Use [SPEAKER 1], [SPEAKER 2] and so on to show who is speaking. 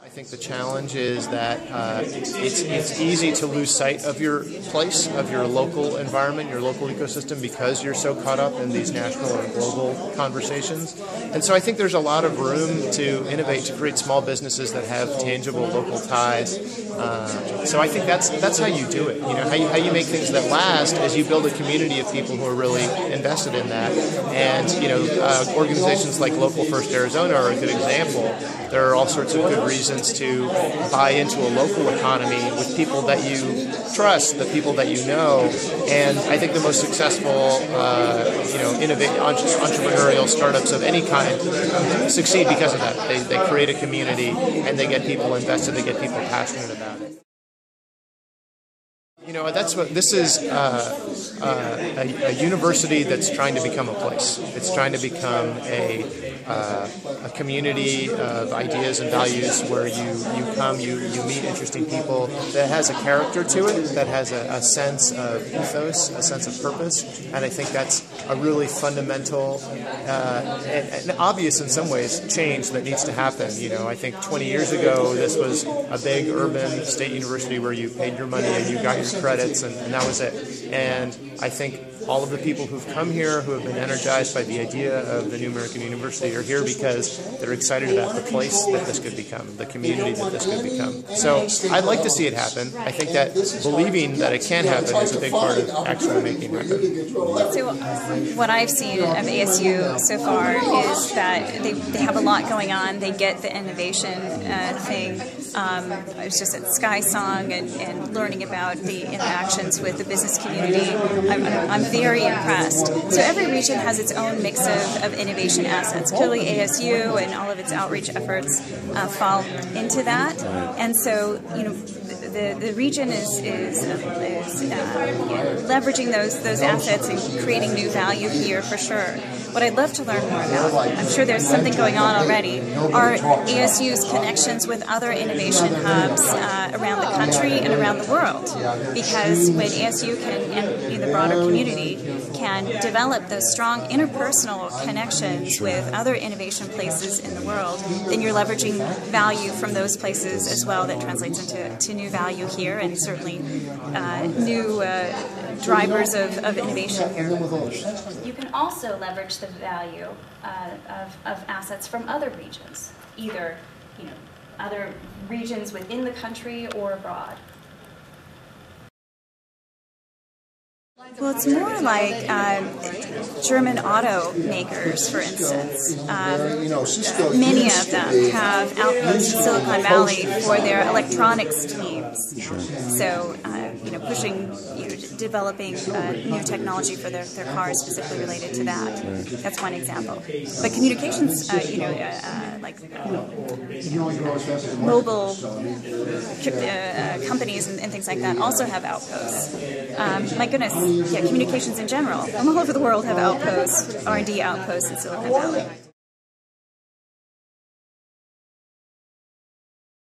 [SPEAKER 1] I think the challenge is that it's easy to lose sight of your place, of your local environment, your local ecosystem, because you're so caught up in these national or global conversations. And so I think there's a lot of room to innovate, to create small businesses that have tangible local ties. So I think that's how you do it. You know, how you make things that last is you build a community of people who are really invested in that. And you know, organizations like Local First Arizona are a good example. There are all sorts of good reasons to buy into a local economy with people that you trust, the people that you know. And I think the most successful, entrepreneurial startups of any kind succeed because of that. They create a community and they get people invested, they get people passionate about it. You know, that's what this is. A university that's trying to become a place. It's trying to become a community of ideas and values where you come, you meet interesting people, that has a character to it, that has a sense of ethos, a sense of purpose. And I think that's a really fundamental and obvious in some ways change that needs to happen. You know, I think 20 years ago this was a big urban state university where you paid your money and you got your credits and that was it. And I think all of the people who've come here, who have been energized by the idea of the New American University, are here because they're excited about the place that this could become, the community that this could become. So I'd like to see it happen. I think that believing that it can happen is a big part of actually making it happen.
[SPEAKER 2] So what I've seen of ASU so far is that they have a lot going on. They get the innovation thing. I was just at Sky Song and learning about the interactions with the business community. I'm very impressed. So every region has its own mix of innovation assets. Clearly ASU and all of its outreach efforts fall into that. And so, you know, the region is leveraging those assets and creating new value here for sure. What I'd love to learn more about, I'm sure there's something going on already, are ASU's connections with other innovation hubs around the country and around the world. Because when ASU and the broader community can develop those strong interpersonal connections with other innovation places in the world, then you're leveraging value from those places as well that translates into new value here and certainly new drivers of innovation here.
[SPEAKER 3] You can also leverage the value of assets from other regions, either other regions within the country or abroad.
[SPEAKER 2] Well, it's more like German automakers, for instance. Many of them have outposts in Silicon Valley for their electronics teams.
[SPEAKER 4] Sure.
[SPEAKER 2] So, pushing, developing new technology for their cars specifically related to that.
[SPEAKER 4] Right.
[SPEAKER 2] That's one example. But communications, mobile companies and things like that also have outposts. My goodness, yeah, communications in general from all over the world have outposts, R&D outposts in Silicon Valley.